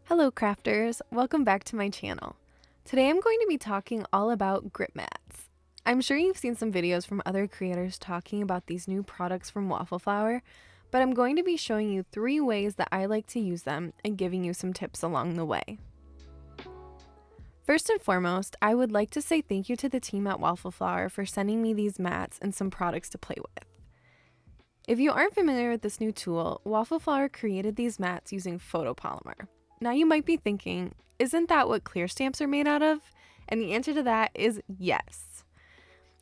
Hello crafters, welcome back to my channel. Today I'm going to be talking all about grip mats. I'm sure you've seen some videos from other creators talking about these new products from Waffle Flower, but I'm going to be showing you 3 ways that I like to use them and giving you some tips along the way. First and foremost, I would like to say thank you to the team at Waffle Flower for sending me these mats and some products to play with. If you aren't familiar with this new tool, Waffle Flower created these mats using photopolymer. Now you might be thinking, isn't that what clear stamps are made out of? And the answer to that is yes.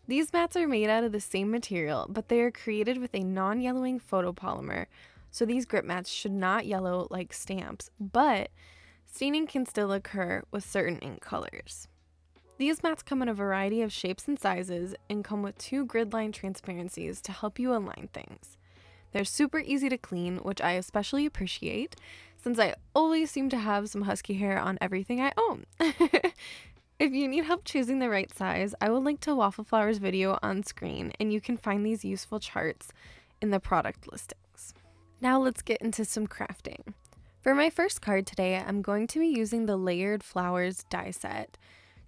These mats are made out of the same material, but they are created with a non-yellowing photopolymer, so these grip mats should not yellow like stamps, but staining can still occur with certain ink colors. These mats come in a variety of shapes and sizes and come with 2 grid line transparencies to help you align things. They're super easy to clean, which I especially appreciate, since I always seem to have some husky hair on everything I own. If you need help choosing the right size, I will link to Waffle Flower's video on screen, and you can find these useful charts in the product listings. Now let's get into some crafting. For my first card today, I'm going to be using the Layered Flowers die set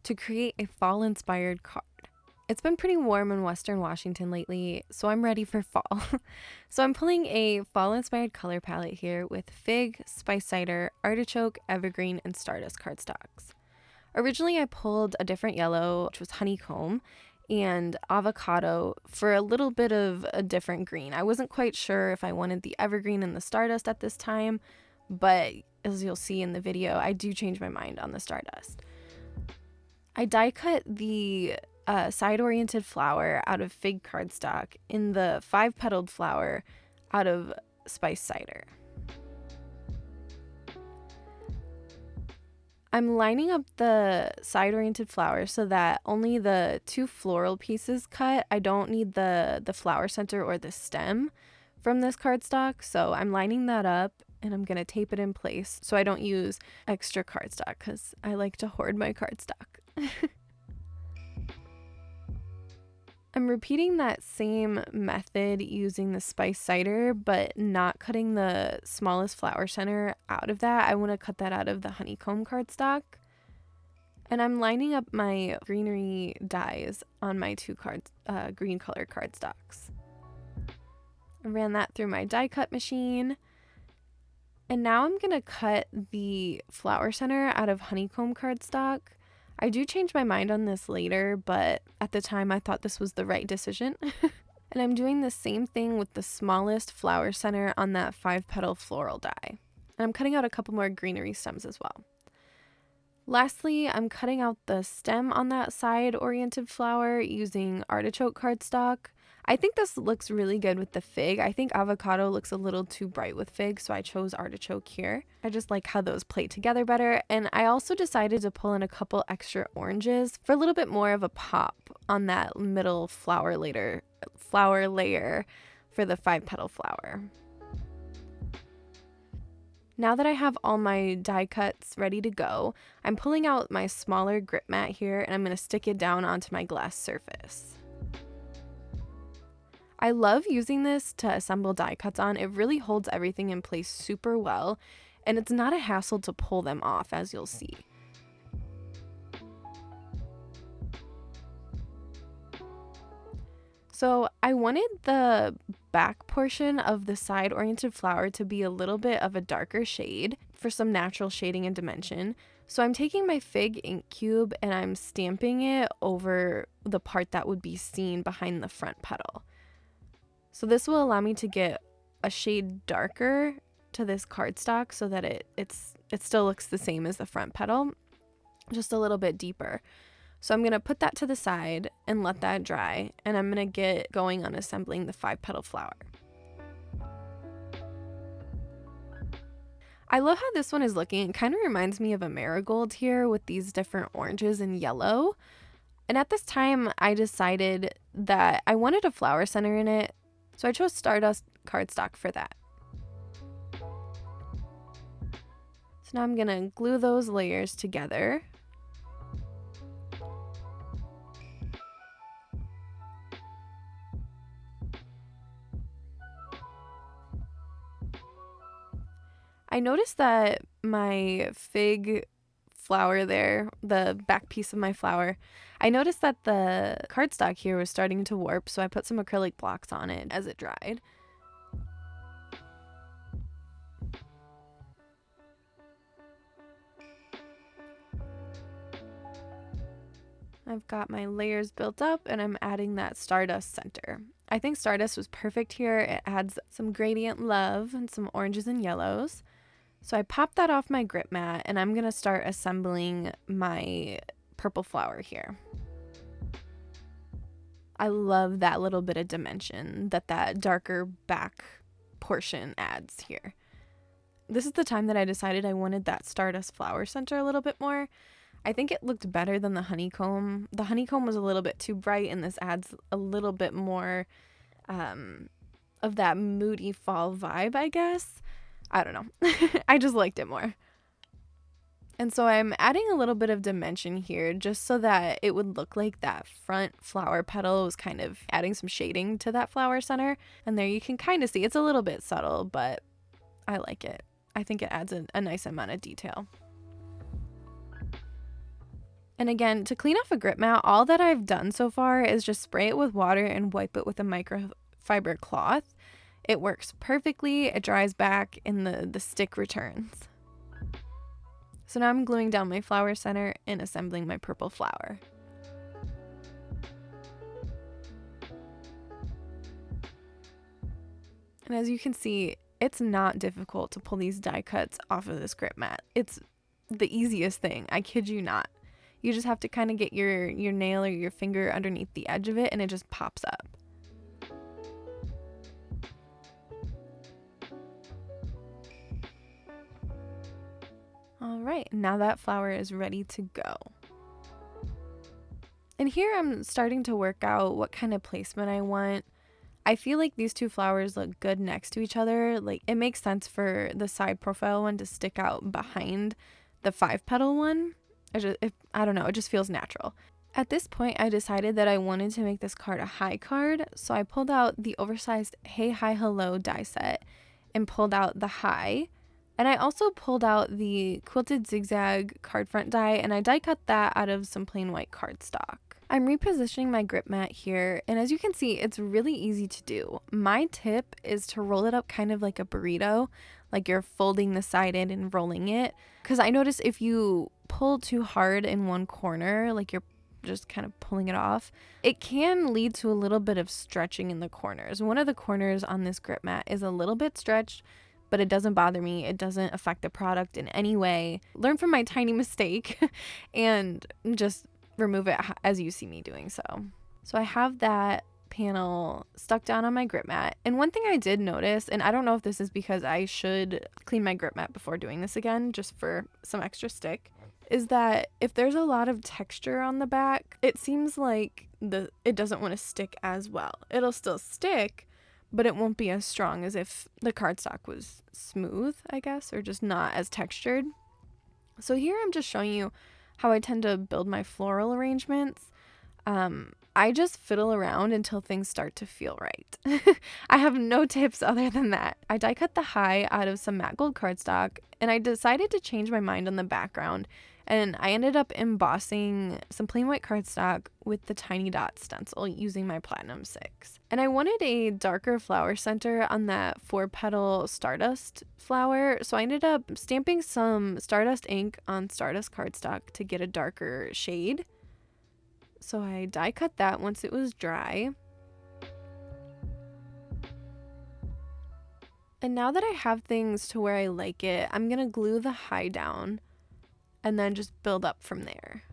to create a fall-inspired card. It's been pretty warm in Western Washington lately, so I'm ready for fall. So I'm pulling a fall-inspired color palette here with fig, spice cider, artichoke, evergreen, and stardust cardstocks. Originally I pulled a different yellow, which was honeycomb, and avocado for a little bit of a different green. I wasn't quite sure if I wanted the evergreen and the stardust at this time, but as you'll see in the video, I do change my mind on the stardust. I die cut the side-oriented flower out of fig cardstock in the 5-petaled flower out of spice cider. I'm lining up the side-oriented flower so that only the 2 floral pieces cut. I don't need the flower center or the stem from this cardstock, so I'm lining that up and I'm going to tape it in place so I don't use extra cardstock because I like to hoard my cardstock. I'm repeating that same method using the spice cider, but not cutting the smallest flower center out of that. I want to cut that out of the honeycomb cardstock. And I'm lining up my greenery dies on my 2 green color cardstocks. I ran that through my die cut machine. And now I'm going to cut the flower center out of honeycomb cardstock. I do change my mind on this later, but at the time I thought this was the right decision. And I'm doing the same thing with the smallest flower center on that 5-petal floral die. And I'm cutting out a couple more greenery stems as well. Lastly, I'm cutting out the stem on that side-oriented flower using artichoke cardstock. I think this looks really good with the fig. I think avocado looks a little too bright with fig, so I chose artichoke here. I just like how those play together better. And I also decided to pull in a couple extra oranges for a little bit more of a pop on that middle flower layer for the 5-petal flower. Now that I have all my die cuts ready to go, I'm pulling out my smaller grip mat here and I'm going to stick it down onto my glass surface. I love using this to assemble die cuts on. It really holds everything in place super well, and it's not a hassle to pull them off, as you'll see. So I wanted the back portion of the side-oriented flower to be a little bit of a darker shade for some natural shading and dimension. So I'm taking my fig ink cube and I'm stamping it over the part that would be seen behind the front petal. So this will allow me to get a shade darker to this cardstock so that it still looks the same as the front petal, just a little bit deeper. So I'm going to put that to the side and let that dry, and I'm going to get going on assembling the 5-petal flower. I love how this one is looking. It kind of reminds me of a marigold here with these different oranges and yellow. And at this time, I decided that I wanted a flower center in it, so I chose stardust cardstock for that. So now I'm going to glue those layers together. I I noticed that my fig flower there, the back piece of my flower, I noticed that the cardstock here was starting to warp, so I put some acrylic blocks on it as it dried. I've got my layers built up and I'm adding that Stardust center. I think Stardust was perfect here. It adds some gradient love and some oranges and yellows. So I popped that off my grip mat and I'm going to start assembling my purple flower here. I love that little bit of dimension that darker back portion adds here. This is the time that I decided I wanted that Stardust flower center a little bit more. I think it looked better than the honeycomb. The honeycomb was a little bit too bright, and this adds a little bit more of that moody fall vibe, I guess. I don't know. I just liked it more. And so I'm adding a little bit of dimension here just so that it would look like that front flower petal was kind of adding some shading to that flower center. And there you can kind of see it's a little bit subtle, but I like it. I think it adds a nice amount of detail. And again, to clean off a grip mat, all that I've done so far is just spray it with water and wipe it with a microfiber cloth. It works perfectly, it dries back, and the stick returns. So now I'm gluing down my flower center and assembling my purple flower. And as you can see, it's not difficult to pull these die cuts off of this grip mat. It's the easiest thing, I kid you not. You just have to kind of get your nail or your finger underneath the edge of it and it just pops up. All right, now that flower is ready to go. And here I'm starting to work out what kind of placement I want. I feel like these two flowers look good next to each other. Like, it makes sense for the side profile one to stick out behind the 5-petal one. I don't know, it just feels natural. At this point, I decided that I wanted to make this card a high card, so I pulled out the oversized Hey Hi Hello die set and pulled out the high. And I also pulled out the quilted zigzag card front die, and I die cut that out of some plain white cardstock. I'm repositioning my grip mat here, and as you can see, it's really easy to do. My tip is to roll it up kind of like a burrito, like you're folding the side in and rolling it. Because I notice if you pull too hard in one corner, like you're just kind of pulling it off, it can lead to a little bit of stretching in the corners. One of the corners on this grip mat is a little bit stretched, but it doesn't bother me. It doesn't affect the product in any way. Learn from my tiny mistake and just remove it as you see me doing so. So I have that panel stuck down on my grip mat. And one thing I did notice, and I don't know if this is because I should clean my grip mat before doing this again, just for some extra stick, is that if there's a lot of texture on the back, it seems like it doesn't want to stick as well. It'll still stick, but it won't be as strong as if the cardstock was smooth, I guess, or just not as textured. So here I'm just showing you how I tend to build my floral arrangements. I just fiddle around until things start to feel right. I have no tips other than that. I die cut the high out of some matte gold cardstock, and I decided to change my mind on the background, and I ended up embossing some plain white cardstock with the tiny dot stencil using my Platinum 6. And I wanted a darker flower center on that 4-petal Stardust flower, so I ended up stamping some Stardust ink on Stardust cardstock to get a darker shade. So I die cut that once it was dry. And now that I have things to where I like it, I'm going to glue the high down and then just build up from there.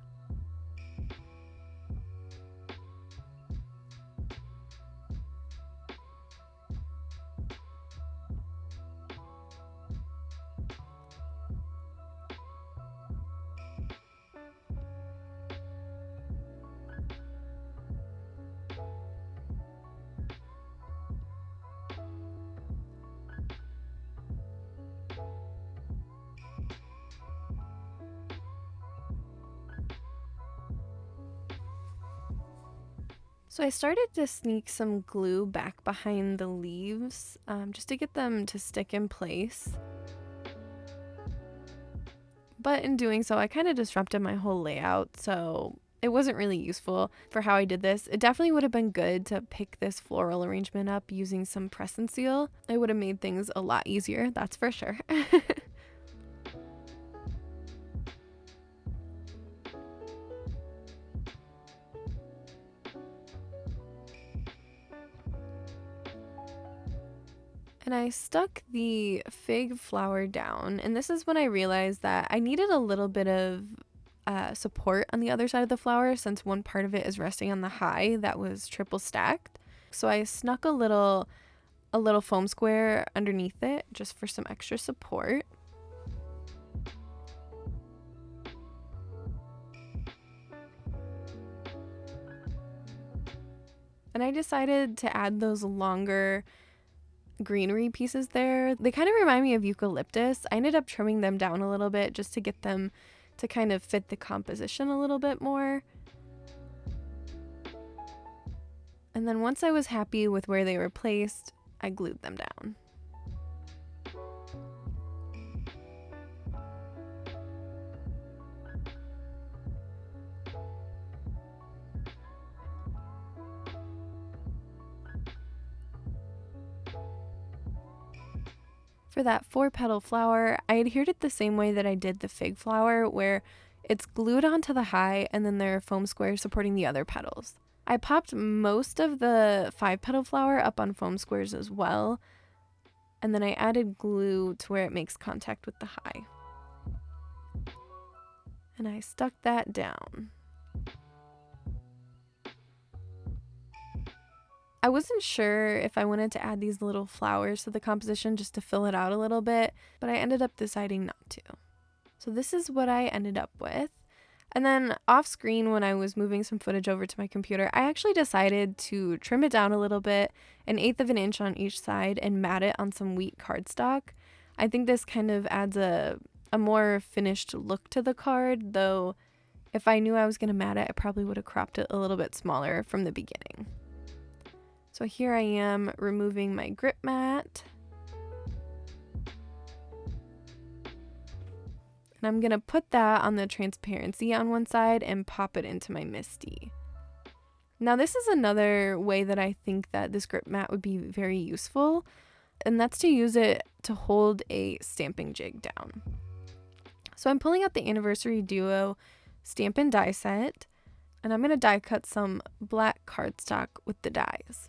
So I started to sneak some glue back behind the leaves just to get them to stick in place. but in doing so, I kind of disrupted my whole layout, so it wasn't really useful for how I did this. It definitely would have been good to pick this floral arrangement up using some press and seal. It would have made things a lot easier, that's for sure. And I stuck the fig flower down, and this is when I realized that I needed a little bit of support on the other side of the flower, since one part of it is resting on the high that was triple stacked. So I snuck a little foam square underneath it just for some extra support. And I decided to add those longer greenery pieces there. They kind of remind me of eucalyptus. I ended up trimming them down a little bit just to get them to kind of fit the composition a little bit more. And then once I was happy with where they were placed, I glued them down. For that 4-petal flower, I adhered it the same way that I did the fig flower, where it's glued onto the high and then there are foam squares supporting the other petals. I popped most of the 5-petal flower up on foam squares as well, and then I added glue to where it makes contact with the high. And I stuck that down. I wasn't sure if I wanted to add these little flowers to the composition just to fill it out a little bit, but I ended up deciding not to. So this is what I ended up with. And then off screen, when I was moving some footage over to my computer, I actually decided to trim it down a little bit, 1/8 of an inch on each side, and mat it on some wheat cardstock. I think this kind of adds a more finished look to the card, though if I knew I was going to mat it, I probably would have cropped it a little bit smaller from the beginning. So here I am removing my grip mat. And I'm going to put that on the transparency on one side and pop it into my MISTI. Now this is another way that I think that this grip mat would be very useful, and that's to use it to hold a stamping jig down. So I'm pulling out the Anniversary Duo Stampin' Die set, and I'm going to die cut some black cardstock with the dies.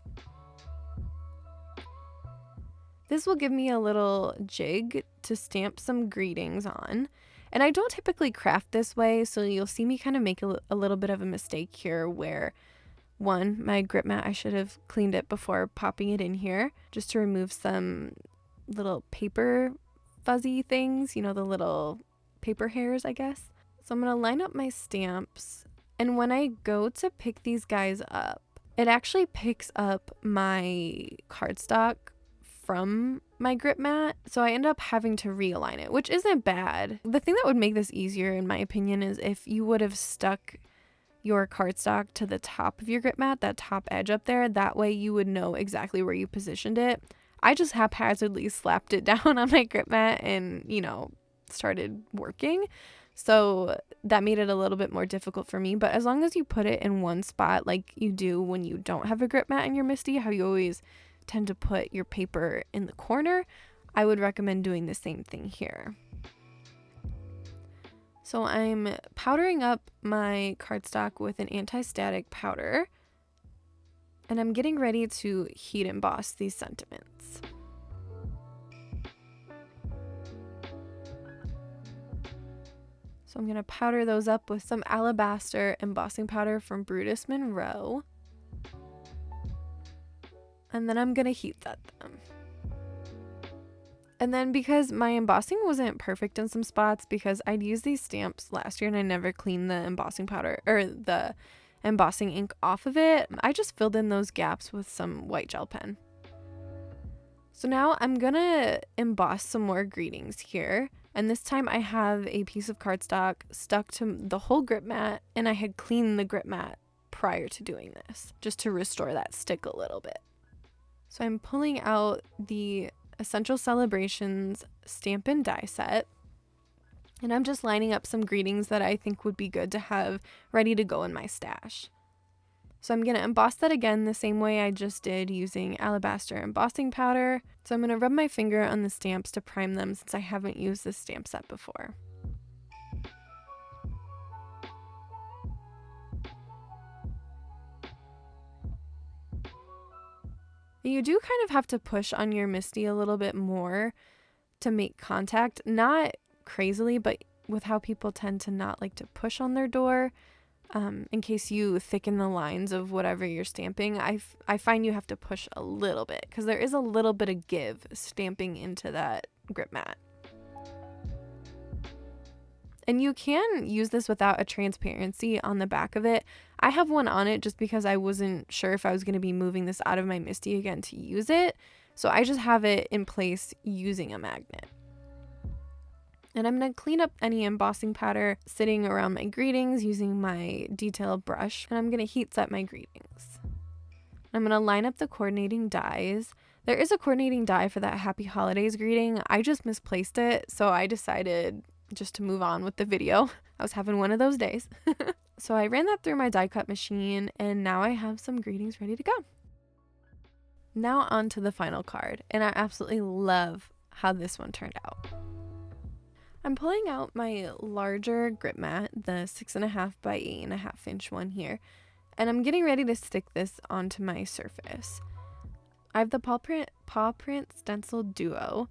This will give me a little jig to stamp some greetings on. And I don't typically craft this way, so you'll see me kind of make a little bit of a mistake here where, one, my grip mat, I should have cleaned it before popping it in here, just to remove some little paper fuzzy things, you know, the little paper hairs, I guess. So I'm going to line up my stamps. And when I go to pick these guys up, it actually picks up my cardstock from my grip mat, so I end up having to realign it, which isn't bad. The thing that would make this easier, in my opinion, is if you would have stuck your cardstock to the top of your grip mat, that top edge up there. That way you would know exactly where you positioned it. I just haphazardly slapped it down on my grip mat and, you know, started working. So that made it a little bit more difficult for me. But as long as you put it in one spot, like you do when you don't have a grip mat in your MISTI, how you always tend to put your paper in the corner, I would recommend doing the same thing here. So I'm powdering up my cardstock with an anti-static powder, and I'm getting ready to heat emboss these sentiments. So I'm going to powder those up with some alabaster embossing powder from Brutus Monroe. And then I'm going to heat set them. And then because my embossing wasn't perfect in some spots, because I'd used these stamps last year and I never cleaned the embossing powder or the embossing ink off of it, I just filled in those gaps with some white gel pen. So now I'm going to emboss some more greetings here. And this time I have a piece of cardstock stuck to the whole grip mat, and I had cleaned the grip mat prior to doing this, just to restore that stick a little bit. So I'm pulling out the Essential Celebrations Stampin' Die set, And I'm just lining up some greetings that I think would be good to have ready to go in my stash. So I'm going to emboss that again the same way I just did using alabaster embossing powder. So I'm going to rub my finger on the stamps to prime them since I haven't used this stamp set before. You do kind of have to push on your Misty a little bit more to make contact. Not crazily, but with how people tend to not like to push on their door. In case you thicken the lines of whatever you're stamping, I find you have to push a little bit because there is a little bit of give stamping into that grip mat. And you can use this without a transparency on the back of it. I have one on it just because I wasn't sure if I was going to be moving this out of my Misty again to use it. So I just have it in place using a magnet. And I'm going to clean up any embossing powder sitting around my greetings using my detail brush. And I'm going to heat set my greetings. I'm going to line up the coordinating dies. There is a coordinating die for that Happy Holidays greeting. I just misplaced it, so I decided just to move on with the video. I was having one of those days. So I ran that through my die cut machine, and now I have some greetings ready to go. Now on to the final card, and I absolutely love how this one turned out. I'm pulling out my larger grip mat, the 6.5 by 8.5 inch one here, and I'm getting ready to stick this onto my surface. I have the Paw Print Stencil Duo,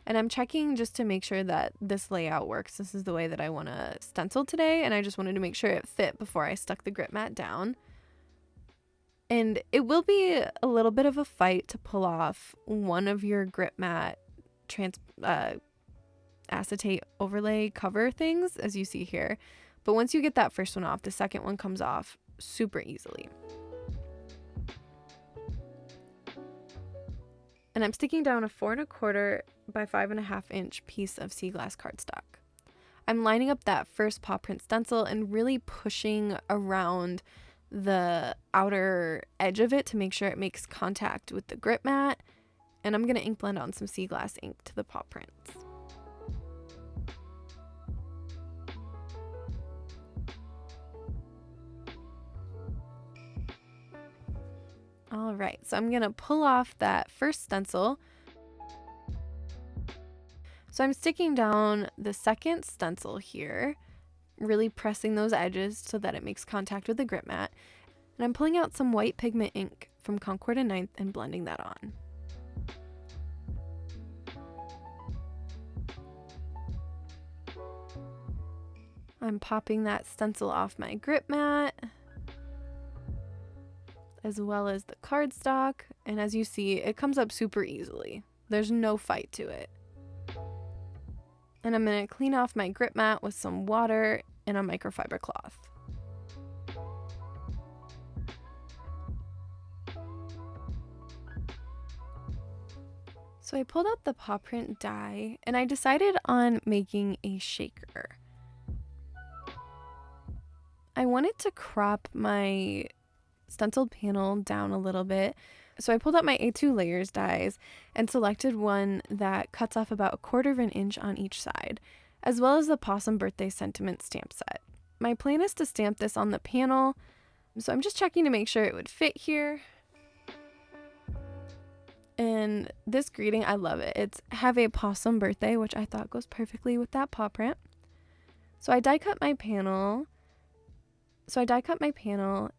and I'm checking just to make sure that this layout works. This is the way that I want to stencil today, and I just wanted to make sure it fit before I stuck the grip mat down. And it will be a little bit of a fight to pull off one of your grip mat acetate overlay cover things, as you see here. But once you get that first one off, the second one comes off super easily. And I'm sticking down a 4.25 by 5.5 inch piece of sea glass cardstock. I'm lining up that first paw print stencil and really pushing around the outer edge of it to make sure it makes contact with the grip mat. And I'm going to ink blend on some sea glass ink to the paw prints. All right, so I'm going to pull off that first stencil. So I'm sticking down the second stencil here, really pressing those edges so that it makes contact with the grip mat. And I'm pulling out some white pigment ink from Concord and 9th and blending that on. I'm popping that stencil off my grip mat, as well as the cardstock, and as you see, it comes up super easily. There's no fight to it. And I'm going to clean off my grip mat with some water and a microfiber cloth. So I pulled out the Paw Print Die, and I decided on making a shaker. I wanted to crop my stenciled panel down a little bit, so I pulled out my A2 layers dies and selected one that cuts off about 1/4 inch on each side, as well as the Pawsome birthday sentiment stamp set. My plan is to stamp this on the panel, so I'm just checking to make sure it would fit here. And this greeting, I love it. It's "Have a Pawsome Birthday," which I thought goes perfectly with that paw print. So I die cut my panel.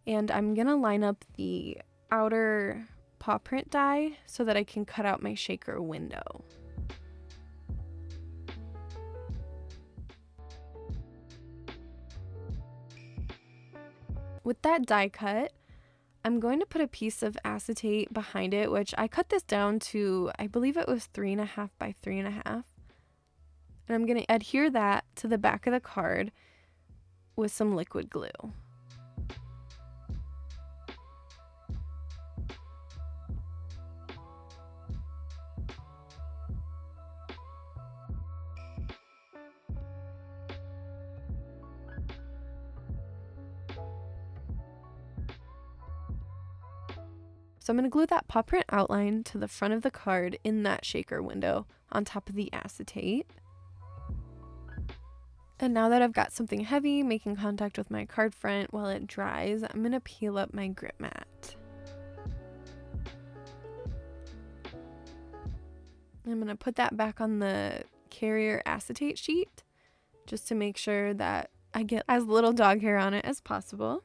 And I'm gonna line up the outer paw print die so that I can cut out my shaker window. With that die cut, I'm going to put a piece of acetate behind it, which I cut this down to, I believe it was 3.5 by 3.5. And I'm going to adhere that to the back of the card with some liquid glue. So I'm going to glue that paw print outline to the front of the card in that shaker window on top of the acetate. And now that I've got something heavy making contact with my card front while it dries, I'm going to peel up my grip mat. I'm going to put that back on the carrier acetate sheet just to make sure that I get as little dog hair on it as possible.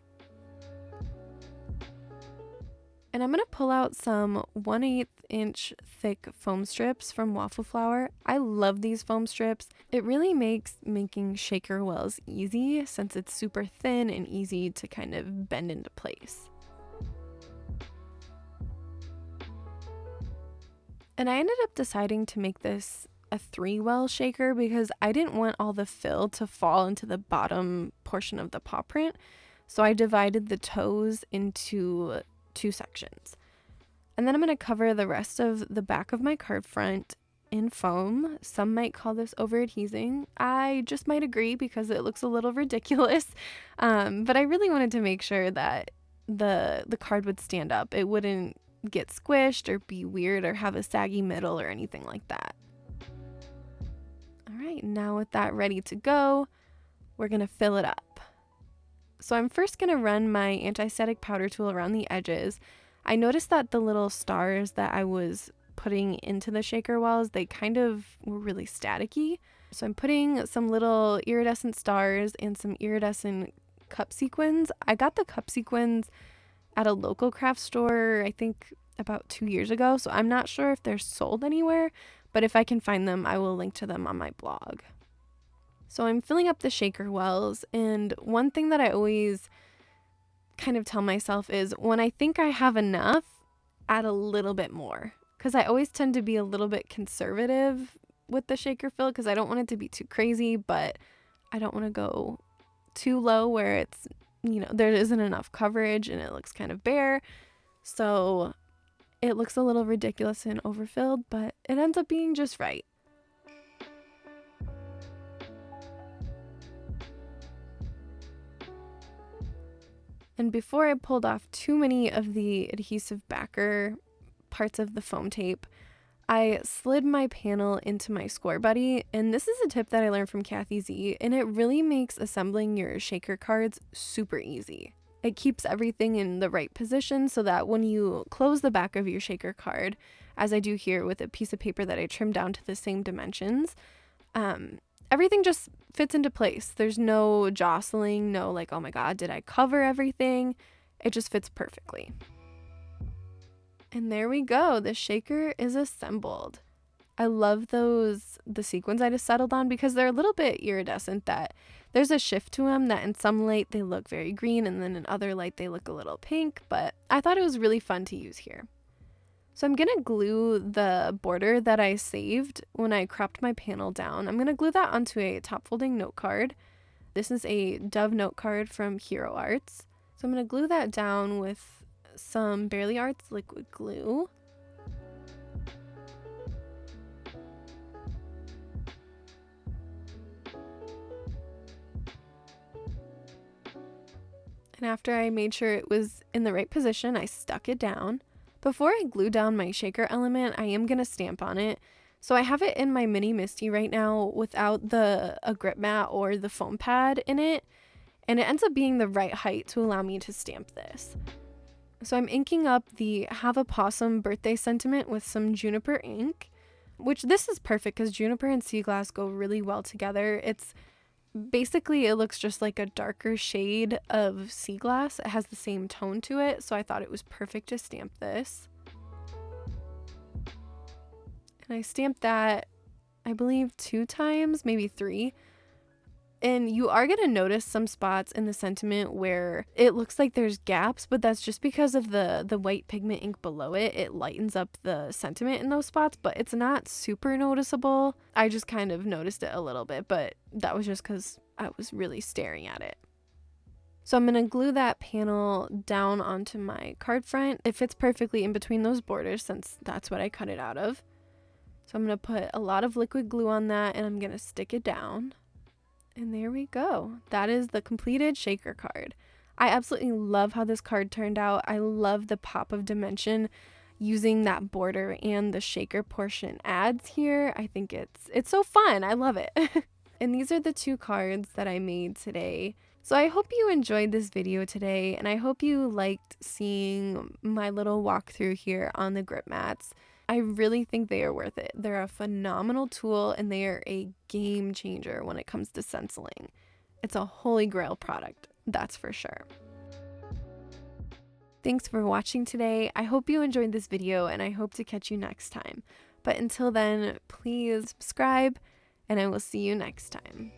And I'm going to pull out some 1/8 inch thick foam strips from Waffle Flower. I love these foam strips. It really makes making shaker wells easy since it's super thin and easy to kind of bend into place. And I ended up deciding to make this a 3-well shaker because I didn't want all the fill to fall into the bottom portion of the paw print. So I divided the toes into 2 sections. And then I'm going to cover the rest of the back of my card front in foam. Some might call this over adhesing. I just might agree because it looks a little ridiculous. But I really wanted to make sure that the card would stand up. It wouldn't get squished or be weird or have a saggy middle or anything like that. All right, now with that ready to go, we're going to fill it up. So I'm first going to run my anti-static powder tool around the edges. I noticed that the little stars that I was putting into the shaker wells, they kind of were really staticky. So I'm putting some little iridescent stars and some iridescent cup sequins. I got the cup sequins at a local craft store, I think about 2 years ago. So I'm not sure if they're sold anywhere, but if I can find them, I will link to them on my blog. So I'm filling up the shaker wells, and one thing that I always kind of tell myself is when I think I have enough, add a little bit more. Because I always tend to be a little bit conservative with the shaker fill because I don't want it to be too crazy, but I don't want to go too low where it's, there isn't enough coverage and it looks kind of bare. So it looks a little ridiculous and overfilled, but it ends up being just right. And before I pulled off too many of the adhesive backer parts of the foam tape, I slid my panel into my score buddy, and this is a tip that I learned from Kathy Z, and it really makes assembling your shaker cards super easy. It keeps everything in the right position so that when you close the back of your shaker card, as I do here with a piece of paper that I trimmed down to the same dimensions, everything just fits into place. There's no jostling, no like, oh my God, did I cover everything? It just fits perfectly. And there we go. The shaker is assembled. I love the sequins I just settled on because they're a little bit iridescent, that there's a shift to them that in some light they look very green and then in other light they look a little pink, but I thought it was really fun to use here. So I'm going to glue the border that I saved when I cropped my panel down. I'm going to glue that onto a top folding note card. This is a Dove note card from Hero Arts. So I'm going to glue that down with some Barely Arts liquid glue. And after I made sure it was in the right position, I stuck it down. Before I glue down my shaker element, I am going to stamp on it. So I have it in my mini Misty right now without a grip mat or the foam pad in it. And it ends up being the right height to allow me to stamp this. So I'm inking up the Have a Pawsome birthday sentiment with some juniper ink, which this is perfect because juniper and sea glass go really well together. It's basically, it looks just like a darker shade of sea glass. It has the same tone to it, so I thought it was perfect to stamp this. And I stamped that, I believe 2 times, maybe 3. And you are going to notice some spots in the sentiment where it looks like there's gaps, but that's just because of the white pigment ink below it. It lightens up the sentiment in those spots, but it's not super noticeable. I just kind of noticed it a little bit, but that was just because I was really staring at it. So I'm going to glue that panel down onto my card front. It fits perfectly in between those borders since that's what I cut it out of. So I'm going to put a lot of liquid glue on that and I'm going to stick it down. And there we go. That is the completed shaker card. I absolutely love how this card turned out. I love the pop of dimension using that border and the shaker portion adds here. I think it's so fun. I love it. And these are the 2 cards that I made today. So I hope you enjoyed this video today, and I hope you liked seeing my little walkthrough here on the grip mats. I really think they are worth it. They're a phenomenal tool, and they are a game changer when it comes to stenciling. It's a holy grail product, that's for sure. Thanks for watching today. I hope you enjoyed this video, and I hope to catch you next time. But until then, please subscribe, and I will see you next time.